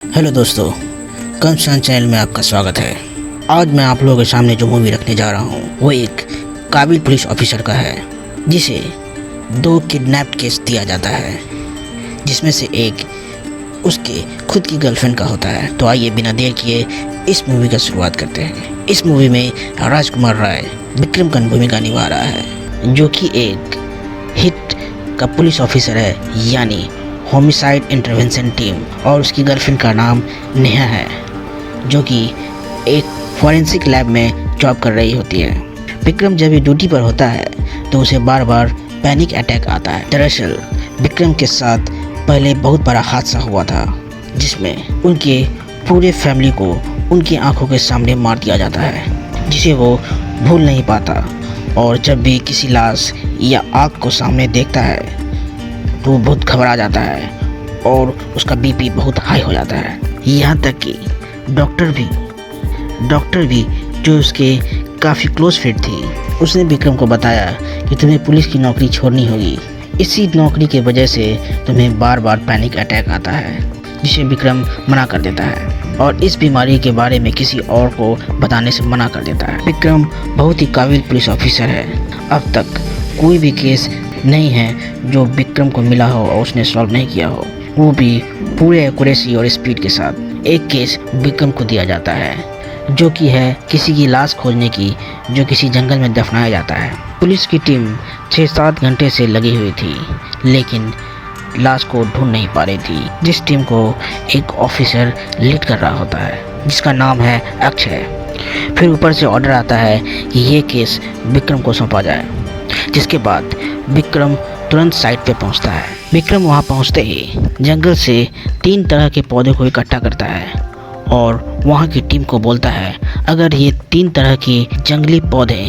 Hello दोस्तों, construction channel में आपका स्वागत है। आज मैं आप लोगों के सामने जो मूवी रखने जा रहा हूँ वो एक काबिल पुलिस ऑफिसर का है जिसे 2 किडनैप केस दिया जाता है, जिसमें से एक उसके खुद की गर्लफ्रेंड का होता है। तो आइए बिना देर किए इस मूवी का शुरुआत करते हैं। इस मूवी में राजकुमार राय विक्रम का भूमिका निभा रहा है, जो कि एक हिट का पुलिस ऑफिसर है, यानी होमिसाइड इंटरवेंशन टीम, और उसकी गर्लफ्रेंड का नाम नेहा है, जो कि एक फॉरेंसिक लैब में जॉब कर रही होती है। विक्रम जब भी ड्यूटी पर होता है तो उसे बार बार पैनिक अटैक आता है। दरअसल विक्रम के साथ पहले बहुत बड़ा हादसा हुआ था, जिसमें उनके पूरे फैमिली को उनकी आंखों के सामने मार दिया जाता है, जिसे वो भूल नहीं पाता। और जब भी किसी लाश या आग को सामने देखता है तो वो बहुत घबरा जाता है और उसका बीपी बहुत हाई हो जाता है। यहाँ तक कि डॉक्टर भी जो उसके काफ़ी क्लोज फ्रेंड थी, उसने विक्रम को बताया कि तुम्हें पुलिस की नौकरी छोड़नी होगी। इसी नौकरी की वजह से तुम्हें बार बार पैनिक अटैक आता है, जिसे विक्रम मना कर देता है और इस बीमारी के बारे में किसी और को बताने से मना कर देता है। विक्रम बहुत ही काबिल पुलिस ऑफिसर है। अब तक कोई भी केस नहीं है जो विक्रम को मिला हो और उसने सॉल्व नहीं किया हो, वो भी पूरे एक्यूरेसी और स्पीड के साथ। एक केस विक्रम को दिया जाता है, जो कि है किसी की लाश खोजने की, जो किसी जंगल में दफनाया जाता है। पुलिस की टीम 6-7 घंटे से लगी हुई थी, लेकिन लाश को ढूंढ नहीं पा रही थी, जिस टीम को एक ऑफिसर लीड कर रहा होता है, जिसका नाम है अक्षय। फिर ऊपर से ऑर्डर आता है कि ये केस विक्रम को सौंपा जाए, जिसके बाद विक्रम तुरंत साइट पे पहुंचता है। विक्रम वहां पहुंचते ही जंगल से 3 तरह के पौधे को इकट्ठा करता है और वहां की टीम को बोलता है, अगर ये 3 तरह के जंगली पौधे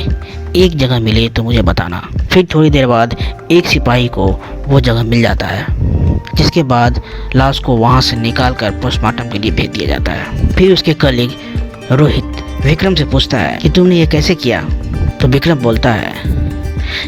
एक जगह मिले तो मुझे बताना। फिर थोड़ी देर बाद एक सिपाही को वो जगह मिल जाता है, जिसके बाद लाश को वहां से निकाल कर पोस्टमार्टम के लिए भेज दिया जाता है। फिर उसके कलीग रोहित विक्रम से पूछता है कि तुमने ये कैसे किया। तो विक्रम बोलता है,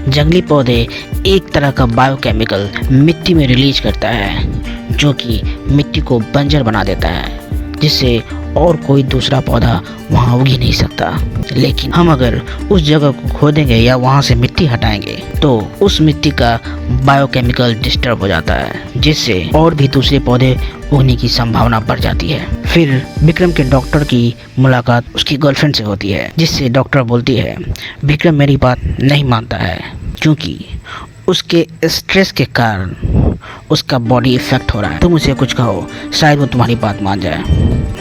जंगली पौधे एक तरह का बायोकेमिकल मिट्टी में रिलीज करता है, जो कि मिट्टी को बंजर बना देता है, जिससे और कोई दूसरा पौधा वहाँ उग ही नहीं सकता। लेकिन हम अगर उस जगह को खोदेंगे या वहाँ से मिट्टी हटाएंगे तो उस मिट्टी का बायोकेमिकल डिस्टर्ब हो जाता है, जिससे और भी दूसरे पौधे उगने की संभावना बढ़ जाती है। फिर विक्रम के डॉक्टर की मुलाकात उसकी गर्लफ्रेंड से होती है, जिससे डॉक्टर बोलती है विक्रम मेरी बात नहीं मानता है, क्योंकि उसके स्ट्रेस के कारण उसका बॉडी इफेक्ट हो रहा है। तुम उसे कुछ कहो, शायद वो तुम्हारी बात मान जाए।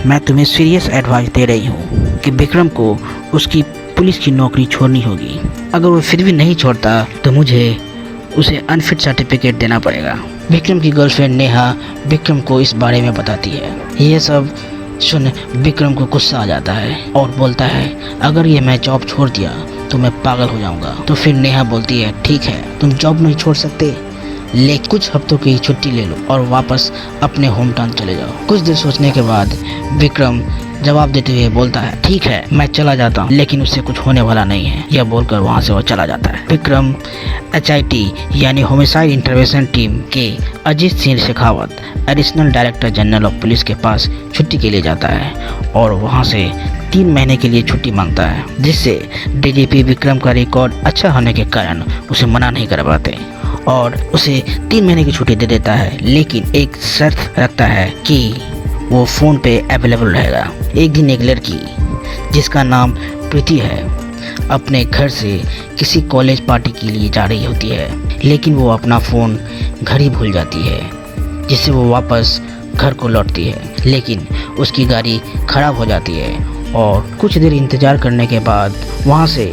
मैं तुम्हें सीरियस एडवाइस दे रही हूँ कि विक्रम को उसकी पुलिस की नौकरी छोड़नी होगी। अगर वो फिर भी नहीं छोड़ता तो मुझे उसे अनफिट सर्टिफिकेट देना पड़ेगा। विक्रम की गर्लफ्रेंड नेहा विक्रम को इस बारे में बताती है। ये सब सुन विक्रम को गुस्सा आ जाता है और बोलता है, अगर ये मैं जॉब छोड़ दिया तो मैं पागल हो जाऊंगा। तो फिर नेहा बोलती है, ठीक है तुम जॉब नहीं छोड़ सकते, लेकिन कुछ हफ्तों की छुट्टी ले लो और वापस अपने होम टाउन चले जाओ। कुछ देर सोचने के बाद विक्रम जवाब देते हुए बोलता है, ठीक है मैं चला जाता हूँ, लेकिन उससे कुछ होने वाला नहीं है। यह बोलकर वहाँ से वो चला जाता है। विक्रम HIT यानी होमिसाइड इंटरवेंशन टीम के Ajit Singh Shekhawat, additional director general of police के पास छुट्टी के लिए जाता है और वहाँ से 3 महीने के लिए छुट्टी मांगता है, जिससे DGP विक्रम का रिकॉर्ड अच्छा होने के कारण उसे मना नहीं कर पाते और उसे 3 महीने की छुट्टी दे देता है, लेकिन एक शर्त रखता है कि वो फ़ोन पे अवेलेबल रहेगा। एक दिन एक लड़की जिसका नाम प्रीति है अपने घर से किसी कॉलेज पार्टी के लिए जा रही होती है, लेकिन वो अपना फ़ोन घर ही भूल जाती है, जिससे वो वापस घर को लौटती है, लेकिन उसकी गाड़ी ख़राब हो जाती है। और कुछ देर इंतज़ार करने के बाद वहाँ से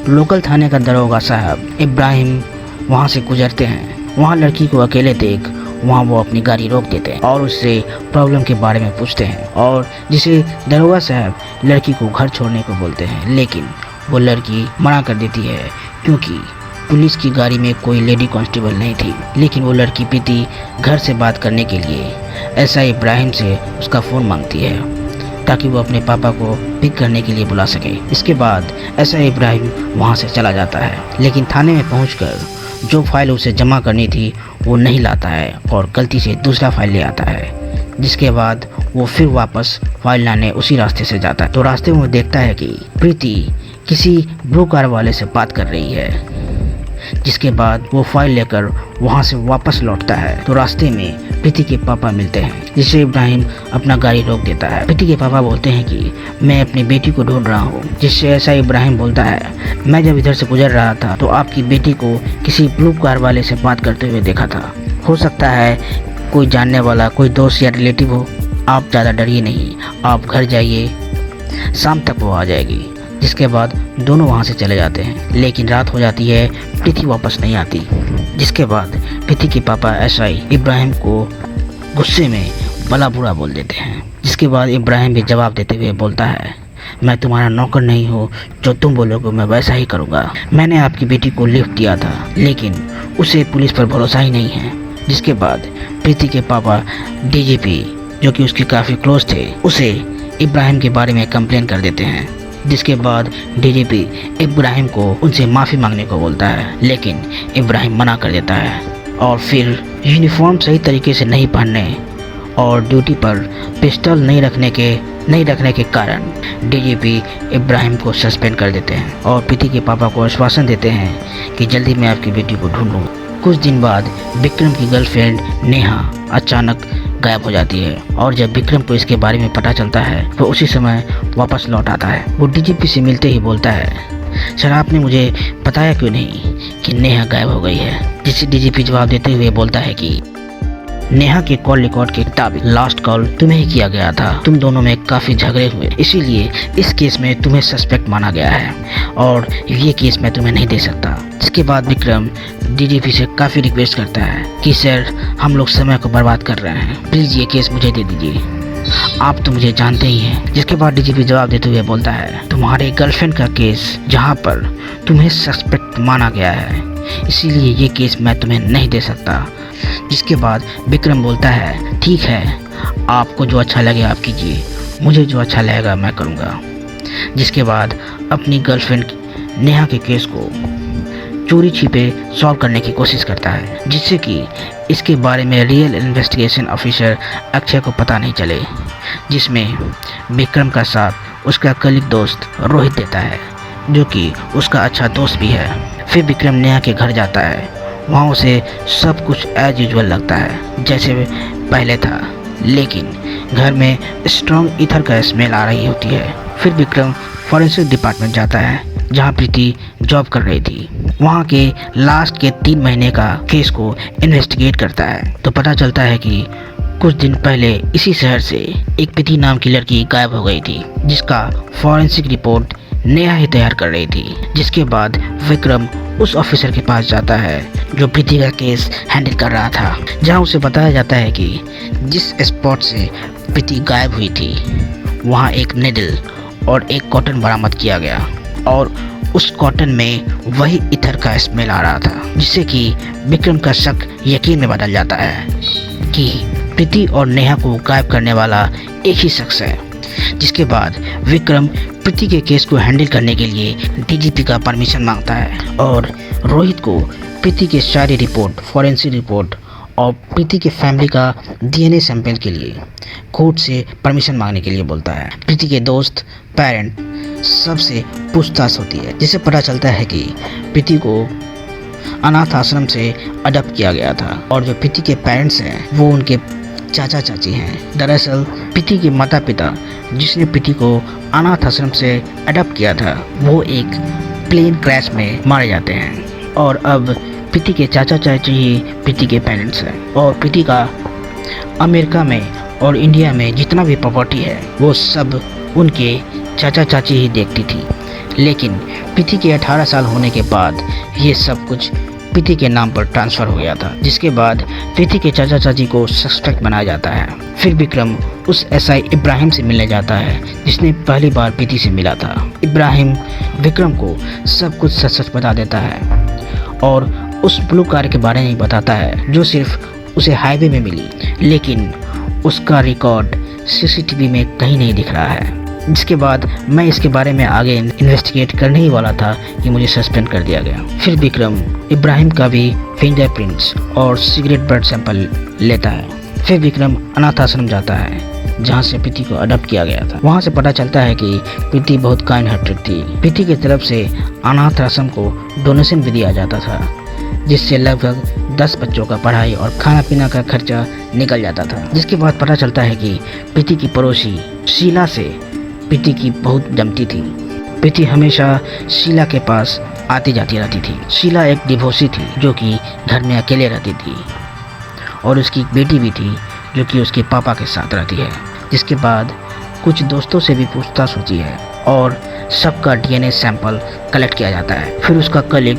लोकल थाने का दरोगा साहब इब्राहिम वहाँ से गुजरते हैं। वहाँ लड़की को अकेले देख वहाँ वो अपनी गाड़ी रोक देते हैं और उससे प्रॉब्लम के बारे में पूछते हैं, और जिसे दरोगा साहब लड़की को घर छोड़ने को बोलते हैं, लेकिन वो लड़की मना कर देती है क्योंकि पुलिस की गाड़ी में कोई लेडी कांस्टेबल नहीं थी। लेकिन वो लड़की प्रीति घर से बात करने के लिए SI इब्राहिम से उसका फ़ोन मांगती है, ताकि वो अपने पापा को पिक करने के लिए बुला सके। इसके बाद SI इब्राहिम वहाँ से चला जाता है, लेकिन थाने में पहुँचकर जो फाइल उसे जमा करनी थी वो नहीं लाता है और गलती से दूसरा फाइल ले आता है, जिसके बाद वो फिर वापस फाइल लाने उसी रास्ते से जाता है। तो रास्ते में वो देखता है कि प्रीति किसी ब्लू कार वाले से बात कर रही है। जिसके बाद वो फाइल लेकर वहाँ से वापस लौटता है। तो रास्ते में प्रीति के पापा मिलते हैं, जिससे इब्राहिम अपना गाड़ी रोक देता है। प्रीति के पापा बोलते हैं कि मैं अपनी बेटी को ढूंढ रहा हूँ। जिससे ऐसा इब्राहिम बोलता है, मैं जब इधर से गुजर रहा था तो आपकी बेटी को किसी ब्लू कार वाले से बात करते हुए देखा था। हो सकता है कोई जानने वाला, कोई दोस्त या रिलेटिव हो। आप ज़्यादा डरिए नहीं, आप घर जाइए, शाम तक वो आ जाएगी। जिसके बाद दोनों वहाँ से चले जाते हैं। लेकिन रात हो जाती है, प्रीति वापस नहीं आती। जिसके बाद प्रीति के पापा एसआई इब्राहिम को गुस्से में भला बुरा बोल देते हैं। जिसके बाद इब्राहिम भी जवाब देते हुए बोलता है, मैं तुम्हारा नौकर नहीं हूँ, जो तुम बोलोगे मैं वैसा ही करूँगा। मैंने आपकी बेटी को लिफ्ट दिया था, लेकिन उसे पुलिस पर भरोसा ही नहीं है। जिसके बाद प्रीति के पापा डीजीपी, जो कि उसके काफ़ी क्लोज थे, उसे इब्राहिम के बारे में कंप्लेन कर देते हैं। जिसके बाद डीजीपी इब्राहिम को उनसे माफ़ी मांगने को बोलता है, लेकिन इब्राहिम मना कर देता है। और फिर यूनिफॉर्म सही तरीके से नहीं पहनने और ड्यूटी पर पिस्टल नहीं रखने के कारण डीजीपी इब्राहिम को सस्पेंड कर देते हैं और प्रीति के पापा को आश्वासन देते हैं कि जल्दी मैं आपकी बेटी को ढूंढूंगा। कुछ दिन बाद विक्रम की गर्लफ्रेंड नेहा अचानक गायब हो जाती है और जब विक्रम को इसके बारे में पता चलता है तो उसी समय वापस लौट आता है। वो डीजीपी से मिलते ही बोलता है, सर आपने मुझे बताया क्यों नहीं कि नेहा गायब हो गई है। जिसे डीजीपी जवाब देते हुए बोलता है कि नेहा के कॉल रिकॉर्ड के मुताबिक लास्ट कॉल तुम्हें ही किया गया था। तुम दोनों में काफ़ी झगड़े हुए, इसीलिए इस केस में तुम्हें सस्पेक्ट माना गया है और ये केस मैं तुम्हें नहीं दे सकता। इसके बाद विक्रम डीजीपी से काफ़ी रिक्वेस्ट करता है कि सर हम लोग समय को बर्बाद कर रहे हैं, प्लीज़ ये केस मुझे दे दीजिए, आप तो मुझे जानते ही हैं। जिसके बाद डीजीपी जवाब देते हुए बोलता है, तुम्हारे गर्लफ्रेंड का केस जहाँ पर तुम्हें सस्पेक्ट माना गया है, इसीलिए ये केस मैं तुम्हें नहीं दे सकता। जिसके बाद विक्रम बोलता है, ठीक है, आपको जो अच्छा लगे आप कीजिए, मुझे जो अच्छा लगेगा मैं करूँगा। जिसके बाद अपनी गर्लफ्रेंड नेहा के केस को चोरी छिपे सॉल्व करने की कोशिश करता है, जिससे कि इसके बारे में रियल इन्वेस्टिगेशन ऑफिसर अक्षय को पता नहीं चले। जिसमें विक्रम का साथ उसका कलीग दोस्त रोहित देता है, जो कि उसका अच्छा दोस्त भी है। फिर विक्रम नेहा के घर जाता है। वहाँ उसे सब कुछ एज यूजुअल लगता है जैसे पहले था, लेकिन घर में स्ट्रॉन्ग ईथर का स्मेल आ रही होती है। फिर विक्रम फॉरेंसिक डिपार्टमेंट जाता है, जहाँ प्रीति जॉब कर रही थी। वहाँ के लास्ट के 3 महीने का केस को इन्वेस्टिगेट करता है तो पता चलता है कि कुछ दिन पहले इसी शहर से एक प्रीति नाम की लड़की गायब हो गई थी, जिसका फॉरेंसिक रिपोर्ट नेहा ही तैयार कर रही थी। जिसके बाद विक्रम उस ऑफिसर के पास जाता है जो प्रीति का केस हैंडल कर रहा था, जहां उसे बताया जाता है कि जिस स्पॉट से प्रीति गायब हुई थी वहां एक निडल और एक कॉटन बरामद किया गया और उस कॉटन में वही इथर का स्मेल आ रहा था, जिससे कि विक्रम का शक यकीन में बदल जाता है कि प्रीति और नेहा को गायब करने वाला एक ही शख्स है। जिसके बाद विक्रम प्रीति के केस को हैंडल करने के लिए डीजीपी का परमिशन मांगता है और रोहित को प्रीति के सारी रिपोर्ट, फॉरेंसिक रिपोर्ट और प्रीति के फैमिली का डीएनए सैंपल के लिए कोर्ट से परमिशन मांगने के लिए बोलता है। प्रीति के दोस्त, पेरेंट सबसे पूछताछ होती है, जिससे पता चलता है कि प्रीति को अनाथ आश्रम से अडॉप्ट किया गया था और जो प्रीति के पेरेंट्स हैं वो उनके चाचा चाची हैं। दरअसल प्रीति के माता पिता जिसने प्रीति को अनाथ आश्रम से अडॉप्ट किया था वो एक प्लेन क्रैश में मारे जाते हैं और अब प्रीति के चाचा चाची ही प्रीति के पेरेंट्स हैं और प्रीति का अमेरिका में और इंडिया में जितना भी प्रॉपर्टी है वो सब उनके चाचा चाची ही देखती थी। लेकिन प्रीति के 18 साल होने के बाद ये सब कुछ प्रीति के नाम पर ट्रांसफ़र हो गया था, जिसके बाद प्रीति के चाचा चाची को सस्पेक्ट बनाया जाता है। फिर विक्रम उस एसआई इब्राहिम से मिलने जाता है जिसने पहली बार प्रीति से मिला था। इब्राहिम विक्रम को सब कुछ सच सच बता देता है और उस ब्लू कार के बारे में बताता है जो सिर्फ उसे हाईवे में मिली, लेकिन उसका रिकॉर्ड सीसीटीवी में कहीं नहीं दिख रहा है। जिसके बाद मैं इसके बारे में आगे इन्वेस्टिगेट करने ही वाला था कि मुझे सस्पेंड कर दिया गया। फिर विक्रम इब्राहिम का भी फिंगरप्रिंट्स और सिगरेट ब्लड सैंपल लेता है। फिर विक्रम अनाथ आश्रम जाता है जहाँ से प्रीति को अडॉप्ट किया गया था। वहाँ से पता चलता है कि प्रीति बहुत काइंड हार्टेड थी। प्रीति की तरफ से अनाथ आश्रम को डोनेशन भी दिया जाता था, जिससे लगभग 10 बच्चों का पढ़ाई और खाना पीना का खर्चा निकल जाता था। जिसके बाद पता चलता है कि प्रीति की पड़ोसी शीला से प्रीति की बहुत जमती थी। प्रीति हमेशा शीला के पास आती जाती रहती थी। शीला एक डिवोर्सी थी जो कि घर में अकेले रहती थी और उसकी एक बेटी भी थी जो कि उसके पापा के साथ रहती है। जिसके बाद कुछ दोस्तों से भी पूछताछ होती है और सबका डीएनए सैंपल कलेक्ट किया जाता है। फिर उसका कलीग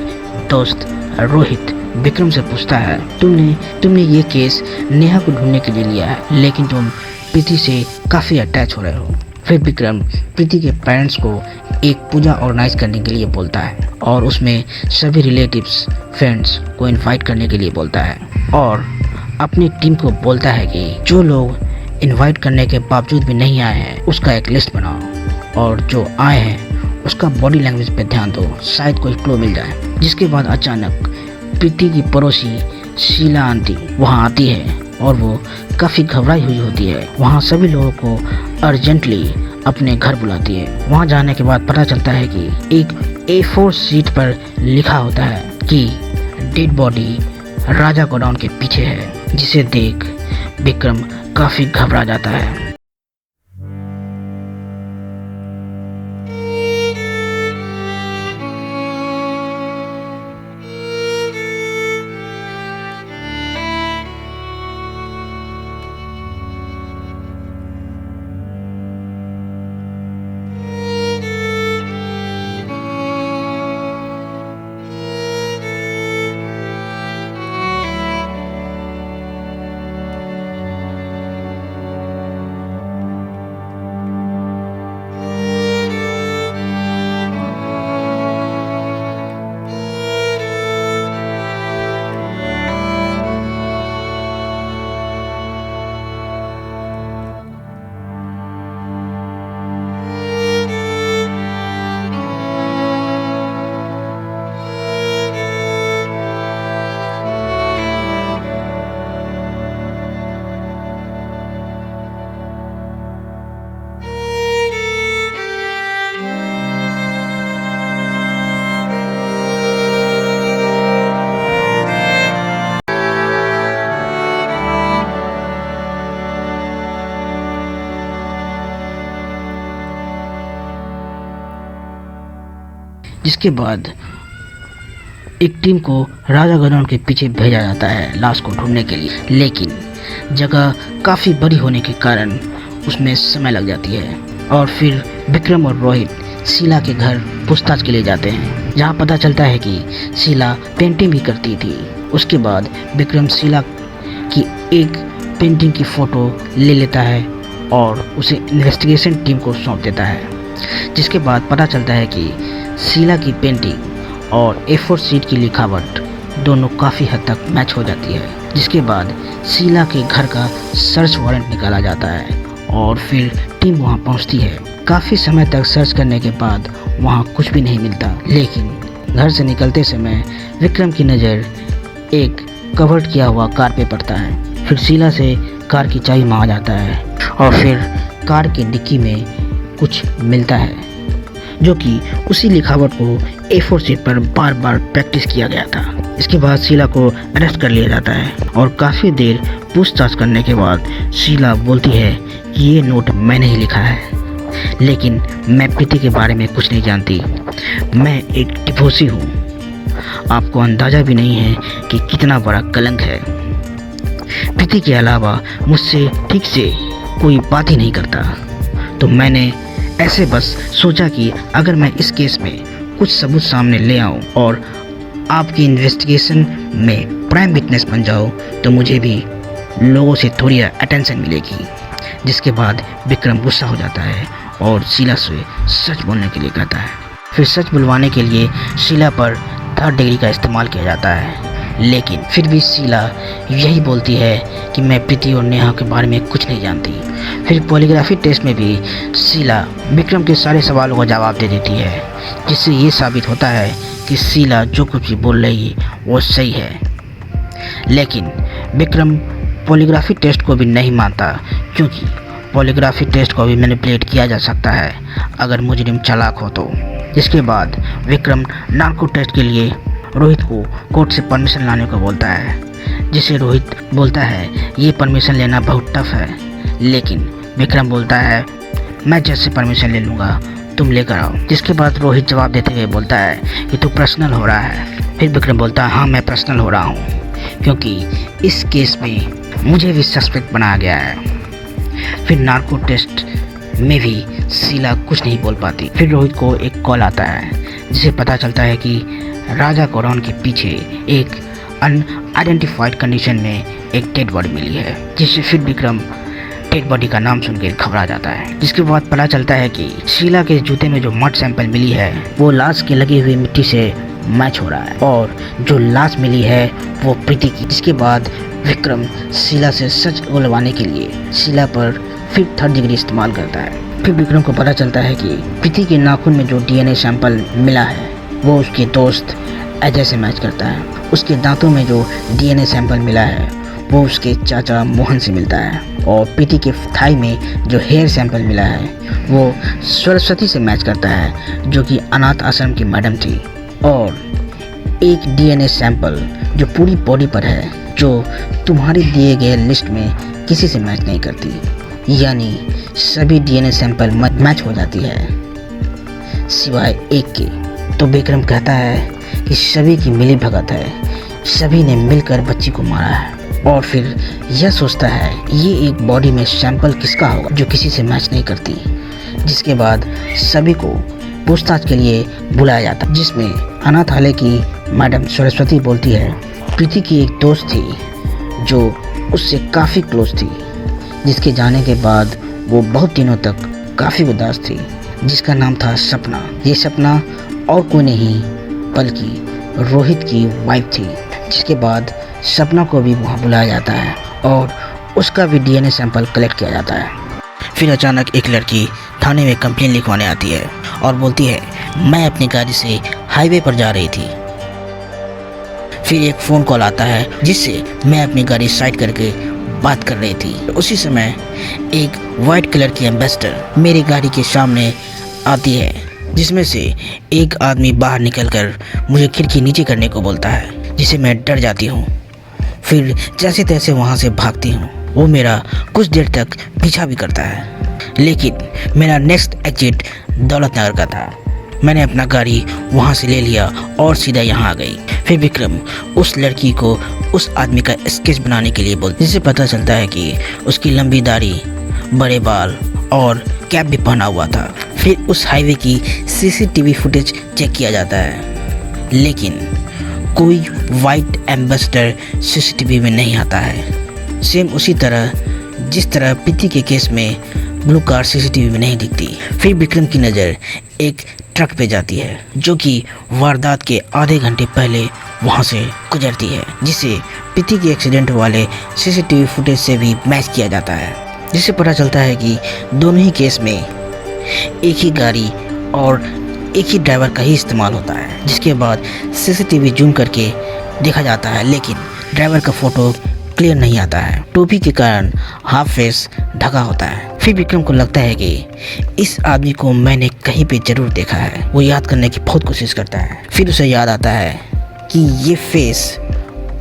दोस्त रोहित विक्रम से पूछता है, तुमने ये केस नेहा को ढूंढने के लिए लिया है, लेकिन तुम प्रीति से काफ़ी अटैच हो रहे हो। फिर विक्रम प्रीति के पेरेंट्स को एक पूजा ऑर्गेनाइज करने के लिए बोलता है और उसमें सभी रिलेटिव्स फ्रेंड्स को इनवाइट करने के लिए बोलता है और अपनी टीम को बोलता है कि जो लोग इनवाइट करने के बावजूद भी नहीं आए हैं उसका एक लिस्ट बनाओ और जो आए हैं उसका बॉडी लैंग्वेज पे ध्यान दो, शायद कोई क्लू मिल जाए। जिसके बाद अचानक प्रीति की पड़ोसी शीला आंटी वहाँ आती है और वो काफ़ी घबराई हुई होती है। वहाँ सभी लोगों को अर्जेंटली अपने घर बुलाती है। वहाँ जाने के बाद पता चलता है कि एक A4 शीट पर लिखा होता है कि डेड बॉडी राजा गोडाउन के पीछे है, जिसे देख विक्रम काफ़ी घबरा जाता है। जिसके बाद एक टीम को राजा गोडाउन के पीछे भेजा जाता है लाश को ढूंढने के लिए, लेकिन जगह काफ़ी बड़ी होने के कारण उसमें समय लग जाती है। और फिर विक्रम और रोहित शीला के घर पूछताछ के लिए जाते हैं, जहां पता चलता है कि शीला पेंटिंग भी करती थी। उसके बाद विक्रम शीला की एक पेंटिंग की फ़ोटो ले लेता है और उसे इन्वेस्टिगेशन टीम को सौंप देता है। जिसके बाद पता चलता है कि शीला की पेंटिंग और A4 शीट की लिखावट दोनों काफ़ी हद तक मैच हो जाती है। जिसके बाद शीला के घर का सर्च वारंट निकाला जाता है और फिर टीम वहां पहुंचती है। काफ़ी समय तक सर्च करने के बाद वहां कुछ भी नहीं मिलता, लेकिन घर से निकलते समय विक्रम की नज़र एक कवर्ड किया हुआ कार पे पड़ता है। फिर शीला से कार की चाबी मांगा जाता है और फिर कार की डिक्की में कुछ मिलता है, जो कि उसी लिखावट को A4 शीट पर बार बार प्रैक्टिस किया गया था। इसके बाद शीला को अरेस्ट कर लिया जाता है और काफ़ी देर पूछताछ करने के बाद शीला बोलती है कि ये नोट मैंने ही लिखा है, लेकिन मैं प्रीति के बारे में कुछ नहीं जानती। मैं एक डिवोर्सी हूँ। आपको अंदाज़ा भी नहीं है कि कितना बड़ा कलंक है। प्रीति के अलावा मुझसे ठीक से कोई बात ही नहीं करता, तो मैंने ऐसे बस सोचा कि अगर मैं इस केस में कुछ सबूत सामने ले आऊं और आपकी इन्वेस्टिगेशन में प्राइम विटनेस बन जाऊं तो मुझे भी लोगों से थोड़ी अटेंशन मिलेगी। जिसके बाद विक्रम गुस्सा हो जाता है और शीला से सच बोलने के लिए कहता है। फिर सच बुलवाने के लिए शीला पर 3rd डिग्री का इस्तेमाल किया जाता है, लेकिन फिर भी शीला यही बोलती है कि मैं प्रीति और नेहा के बारे में कुछ नहीं जानती। फिर पॉलीग्राफी टेस्ट में भी शीला विक्रम के सारे सवालों का जवाब दे देती है, जिससे ये साबित होता है कि शीला जो कुछ भी बोल रही है वो सही है। लेकिन विक्रम पॉलीग्राफी टेस्ट को भी नहीं मानता, क्योंकि पॉलीग्राफी टेस्ट को भी मैनिपुलेट किया जा सकता है अगर मुजरिम चालाक हो तो। इसके बाद विक्रम नार्को टेस्ट के लिए रोहित को कोर्ट से परमिशन लाने को बोलता है, जिसे रोहित बोलता है ये परमिशन लेना बहुत टफ है, लेकिन विक्रम बोलता है मैं जज से परमिशन ले लूँगा, तुम लेकर आओ। जिसके बाद रोहित जवाब देते हुए बोलता है कि तू पर्सनल हो रहा है। फिर विक्रम बोलता है हाँ मैं पर्सनल हो रहा हूँ, क्योंकि इस केस में मुझे भी सस्पेक्ट बनाया गया है। फिर नार्को टेस्ट में भी शीला कुछ नहीं बोल पाती। फिर रोहित को एक कॉल आता है, जिसे पता चलता है कि राजा कोरान के पीछे एक अनआइडेंटिफाइड कंडीशन में एक डेड बॉडी मिली है, जिससे फिर विक्रम डेड बॉडी का नाम सुनकर घबरा जाता है। जिसके बाद पता चलता है कि शीला के जूते में जो मड सैंपल मिली है वो लाश के लगी हुई मिट्टी से मैच हो रहा है, और जो लाश मिली है वो प्रीति की। जिसके बाद विक्रम शीला से सच उगलवाने के लिए शीला पर फिर 3rd डिग्री इस्तेमाल करता है। फिर विक्रम को पता चलता है कि प्रीति के नाखून में जो डीएनए सैंपल मिला है वो उसके दोस्त अजय से मैच करता है। उसके दांतों में जो डीएनए सैंपल मिला है वो उसके चाचा मोहन से मिलता है, और प्रीति के थाई में जो हेयर सैंपल मिला है वो सरस्वती से मैच करता है, जो कि अनाथ आश्रम की मैडम थी। और एक डीएनए सैंपल जो पूरी बॉडी पर है, जो तुम्हारे दिए गए लिस्ट में किसी से मैच नहीं करती, यानी सभी डीएनए सैंपल मैच हो जाती है सिवाय एक के। तो विक्रम कहता है कि सभी की मिली भगत है, सभी ने मिलकर बच्ची को मारा है, और फिर यह सोचता है ये एक बॉडी में सैंपल किसका होगा जो किसी से मैच नहीं करती। जिसके बाद सभी को पूछताछ के लिए बुलाया जाता, जिसमें अनाथालय की मैडम सरस्वती बोलती है प्रीति की एक दोस्त थी जो उससे काफ़ी क्लोज थी, जिसके जाने के बाद वो बहुत दिनों तक काफ़ी उदास थी, जिसका नाम था सपना। ये सपना और कोई नहीं बल्कि रोहित की वाइफ थी। जिसके बाद सपना को भी वहाँ बुलाया जाता है और उसका भी डीएनए सैंपल कलेक्ट किया जाता है। फिर अचानक एक लड़की थाने में कंप्लेन लिखवाने आती है और बोलती है मैं अपनी गाड़ी से हाईवे पर जा रही थी। फिर एक फ़ोन कॉल आता है जिससे मैं अपनी गाड़ी साइड करके बात कर रही थी। उसी समय एक वाइट कलर की एम्बेसडर मेरी गाड़ी के सामने आती है, जिसमें से एक आदमी बाहर निकलकर मुझे खिड़की नीचे करने को बोलता है, जिसे मैं डर जाती हूँ। फिर जैसे तैसे वहाँ से भागती हूँ। वो मेरा कुछ देर तक पीछा भी करता है, लेकिन मेरा नेक्स्ट एग्जिट दौलत नगर का था। मैंने अपना गाड़ी वहाँ से ले लिया और सीधा यहाँ आ गई। फिर विक्रम उस लड़की को उस आदमी का स्केच बनाने के लिए बोलता, जिससे पता चलता है कि उसकी लंबी दाढ़ी, बड़े बाल और कैप भी पहना हुआ था। फिर उस हाईवे की सीसीटीवी फुटेज चेक किया जाता है, लेकिन कोई वाइट एम्बेसडर सीसीटीवी में नहीं आता है। सेम उसी तरह जिस तरह प्रीति के केस में ब्लू कार सीसीटीवी में नहीं दिखती। फिर विक्रम की नज़र एक ट्रक पे जाती है जो कि वारदात के आधे घंटे पहले वहाँ से गुजरती है, जिसे प्रीति के एक्सीडेंट वाले सीसीटीवी फुटेज से भी मैच किया जाता है, जिससे पता चलता है कि दोनों ही केस में एक ही गाड़ी और एक ही ड्राइवर का ही इस्तेमाल होता है। जिसके बाद सीसीटीवी जूम करके देखा जाता है, लेकिन ड्राइवर का फ़ोटो क्लियर नहीं आता है। टोपी के कारण हाफ फेस ढका होता है। फिर विक्रम को लगता है कि इस आदमी को मैंने कहीं पे ज़रूर देखा है। वो याद करने की बहुत कोशिश करता है। फिर उसे याद आता है कि ये फेस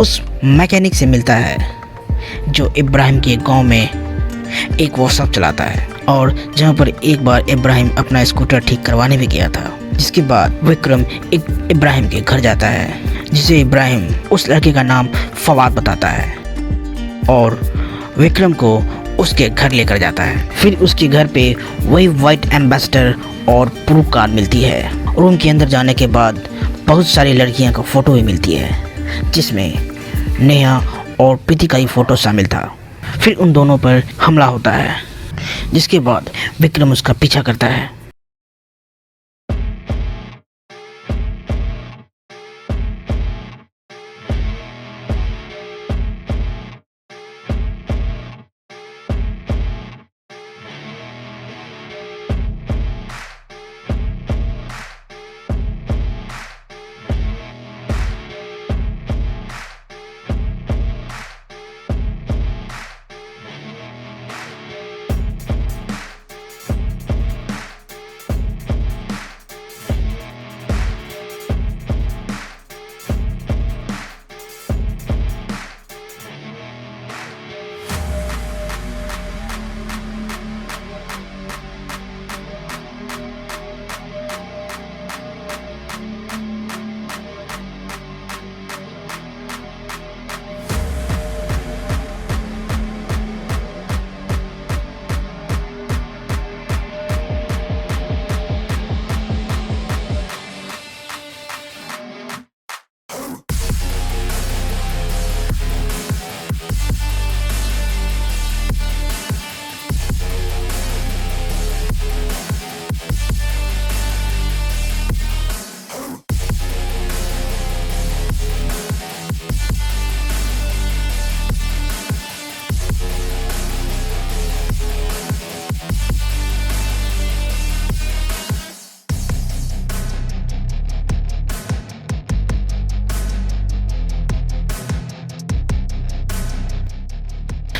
उस मैकेनिक से मिलता है जो इब्राहिम के गांव में एक वर्कशॉप चलाता है, और जहां पर एक बार इब्राहिम अपना स्कूटर ठीक करवाने भी गया था। जिसके बाद विक्रम इब्राहिम के घर जाता है, जिसे इब्राहिम उस लड़के का नाम फवाद बताता है, और विक्रम को उसके घर लेकर जाता है। फिर उसके घर पे वही वाइट एम्बेसडर और ब्लू कार मिलती है। रूम के अंदर जाने के बाद बहुत सारी लड़कियां का फ़ोटो भी मिलती है, जिसमें नेहा और प्रीति का ही फ़ोटो शामिल था। फिर उन दोनों पर हमला होता है, जिसके बाद विक्रम उसका पीछा करता है।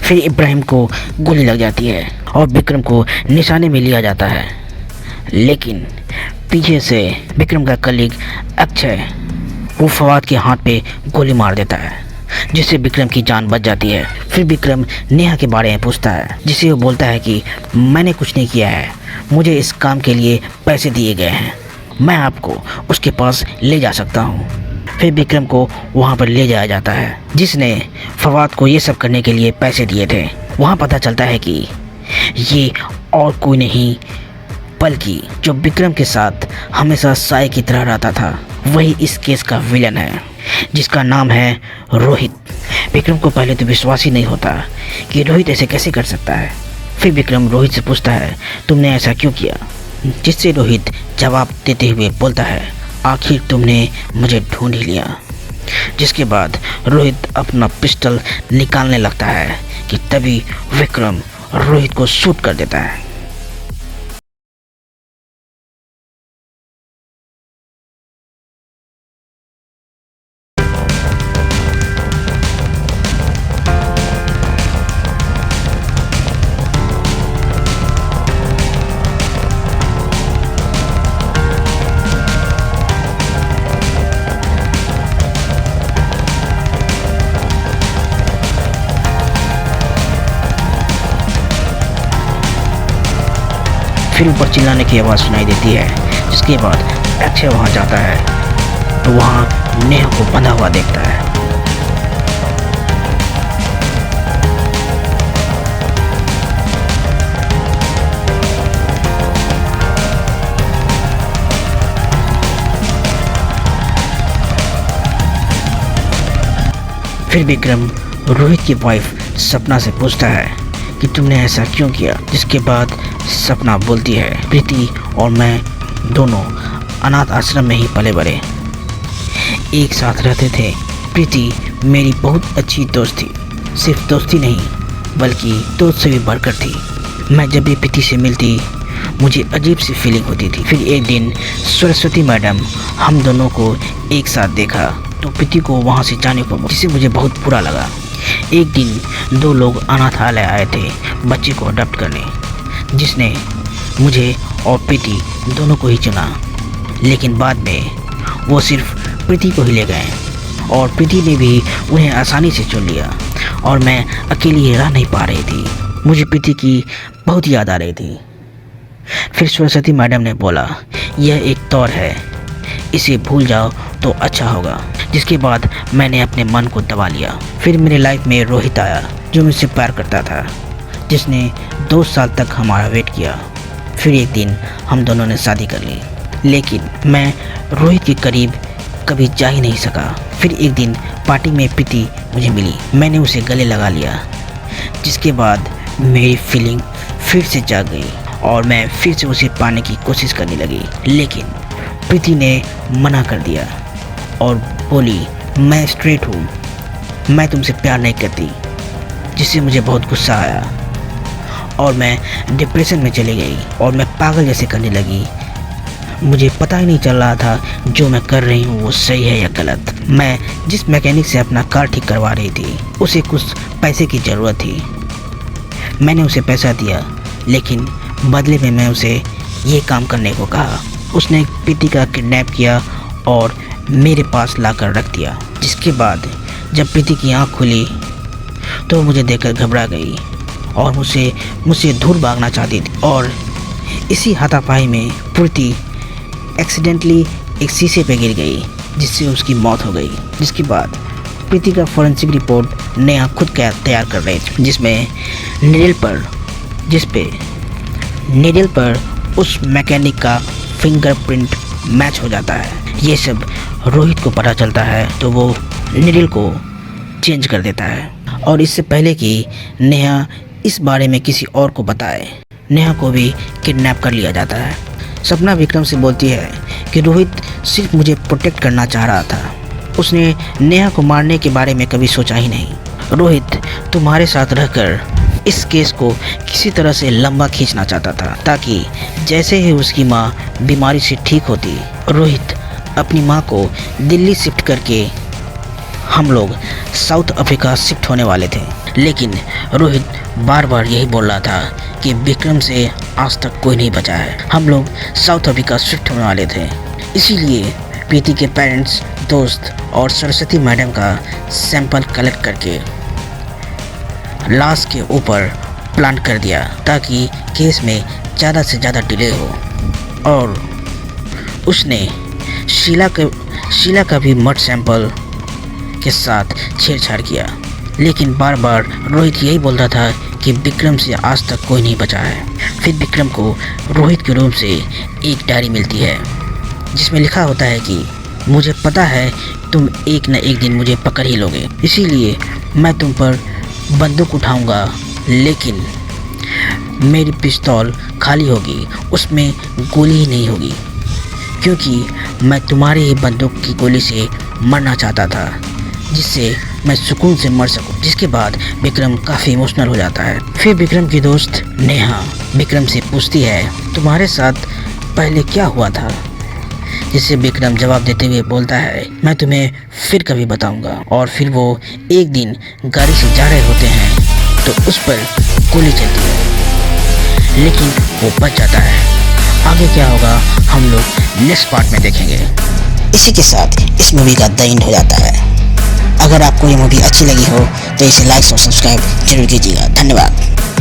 फिर इब्राहिम को गोली लग जाती है और विक्रम को निशाने में लिया जाता है, लेकिन पीछे से विक्रम का कलीग अक्षय वो फवाद के हाथ पे गोली मार देता है, जिससे विक्रम की जान बच जाती है। फिर विक्रम नेहा के बारे में पूछता है, जिसे वो बोलता है कि मैंने कुछ नहीं किया है, मुझे इस काम के लिए पैसे दिए गए हैं, मैं आपको उसके पास ले जा सकता हूँ। फिर विक्रम को वहाँ पर ले जाया जाता है, जिसने फवाद को ये सब करने के लिए पैसे दिए थे। वहाँ पता चलता है कि ये और कोई नहीं बल्कि जो विक्रम के साथ हमेशा साय की तरह रहता था, वही इस केस का विलन है, जिसका नाम है रोहित। विक्रम को पहले तो विश्वास ही नहीं होता कि रोहित ऐसे कैसे कर सकता है। फिर विक्रम रोहित से पूछता है, तुमने ऐसा क्यों किया? जिससे रोहित जवाब देते हुए बोलता है, आखिर तुमने मुझे ढूंढ ही लिया। जिसके बाद रोहित अपना पिस्टल निकालने लगता है कि तभी विक्रम रोहित को शूट कर देता है। फिर ऊपर चिल्लाने की आवाज़ सुनाई देती है, जिसके बाद अक्षय वहाँ जाता है तो वहाँ नेहा को बंधा हुआ देखता है। फिर विक्रम रोहित की वाइफ सपना से पूछता है कि तुमने ऐसा क्यों किया? जिसके बाद सपना बोलती है, प्रीति और मैं दोनों अनाथ आश्रम में ही पले बड़े, एक साथ रहते थे। प्रीति मेरी बहुत अच्छी दोस्त थी, सिर्फ दोस्ती नहीं बल्कि दोस्त से भी बढ़कर थी। मैं जब भी प्रीति से मिलती मुझे अजीब सी फीलिंग होती थी। फिर एक दिन सरस्वती मैडम हम दोनों को एक साथ देखा तो प्रीति को वहाँ से जाने को, जिससे मुझे बहुत बुरा लगा। एक दिन 2 लोग अनाथालय आए थे बच्चे को अडॉप्ट करने, जिसने मुझे और प्रीति दोनों को ही चुना, लेकिन बाद में वो सिर्फ प्रीति को ही ले गए और प्रीति ने भी उन्हें आसानी से चुन लिया और मैं अकेली रह नहीं पा रही थी। मुझे प्रीति की बहुत याद आ रही थी। फिर सरस्वती मैडम ने बोला, यह एक दौर है, इसे भूल जाओ तो अच्छा होगा। जिसके बाद मैंने अपने मन को दबा लिया। फिर मेरे लाइफ में रोहित आया, जो मुझसे प्यार करता था, जिसने 2 साल तक हमारा वेट किया। फिर एक दिन हम दोनों ने शादी कर ली, लेकिन मैं रोहित के करीब कभी जा ही नहीं सका। फिर एक दिन पार्टी में प्रीति मुझे मिली, मैंने उसे गले लगा लिया, जिसके बाद मेरी फीलिंग फिर से जाग गई और मैं फिर से उसे पाने की कोशिश करने लगी, लेकिन प्रीति ने मना कर दिया और बोली, मैं स्ट्रेट हूँ, मैं तुमसे प्यार नहीं करती। जिससे मुझे बहुत गुस्सा आया और मैं डिप्रेशन में चली गई और मैं पागल जैसे करने लगी। मुझे पता ही नहीं चल रहा था जो मैं कर रही हूँ वो सही है या गलत। मैं जिस मैकेनिक से अपना कार ठीक करवा रही थी उसे कुछ पैसे की ज़रूरत थी। मैंने उसे पैसा दिया, लेकिन बदले में मैं उसे ये काम करने को कहा। उसने प्रीति का किडनैप किया और मेरे पास लाकर रख दिया। जिसके बाद जब प्रीति की आँख खुली तो मुझे देखकर घबरा गई और मुझसे दूर भागना चाहती थी और इसी हाथापाई में प्रीति एक्सीडेंटली एक शीशे पे गिर गई, जिससे उसकी मौत हो गई। जिसके बाद प्रीति का फॉरेंसिक रिपोर्ट नेहा खुद तैयार कर रहे थे, जिसमें नीडल पर उस मैकेनिक का फिंगरप्रिंट मैच हो जाता है। ये सब रोहित को पता चलता है तो वो नीडल को चेंज कर देता है और इससे पहले कि नेहा इस बारे में किसी और को बताए, नेहा को भी किडनैप कर लिया जाता है। सपना विक्रम से बोलती है कि रोहित सिर्फ मुझे प्रोटेक्ट करना चाह रहा था, उसने नेहा को मारने के बारे में कभी सोचा ही नहीं। रोहित तुम्हारे साथ रहकर इस केस को किसी तरह से लंबा खींचना चाहता था, ताकि जैसे ही उसकी माँ बीमारी से ठीक होती, रोहित अपनी माँ को दिल्ली शिफ्ट करके हम लोग साउथ अफ्रीका शिफ्ट होने वाले थे। लेकिन रोहित बार बार यही बोल रहा था कि विक्रम से आज तक कोई नहीं बचा है। हम लोग साउथ अफ्रीका शिफ्ट होने वाले थे, इसीलिए प्रीति के पेरेंट्स, दोस्त और सरस्वती मैडम का सैंपल कलेक्ट करके लाश के ऊपर प्लांट कर दिया ताकि केस में ज़्यादा से ज़्यादा डिले हो। और उसने शीला का भी मर्ड सैंपल के साथ छेड़छाड़ किया। लेकिन बार बार रोहित यही बोल रहा था कि विक्रम से आज तक कोई नहीं बचा है। फिर विक्रम को रोहित के रूम से एक डायरी मिलती है जिसमें लिखा होता है कि मुझे पता है तुम एक न एक दिन मुझे पकड़ ही लोगे, इसीलिए मैं तुम पर बंदूक उठाऊंगा, लेकिन मेरी पिस्तौल खाली होगी, उसमें गोली ही नहीं होगी, क्योंकि मैं तुम्हारी ही बंदूक की गोली से मरना चाहता था, जिससे मैं सुकून से मर सकूं। जिसके बाद विक्रम काफ़ी इमोशनल हो जाता है। फिर विक्रम की दोस्त नेहा विक्रम से पूछती है, तुम्हारे साथ पहले क्या हुआ था? जिससे विक्रम जवाब देते हुए बोलता है, मैं तुम्हें फिर कभी बताऊंगा। और फिर वो एक दिन गाड़ी से जा रहे होते हैं तो उस पर गोली चलती है, लेकिन वो बच जाता है। आगे क्या होगा हम लोग नेक्स्ट पार्ट में देखेंगे। इसी के साथ इस मूवी का द एंड हो जाता है। अगर आपको ये मूवी अच्छी लगी हो तो इसे लाइक और सब्सक्राइब जरूर कीजिएगा। धन्यवाद।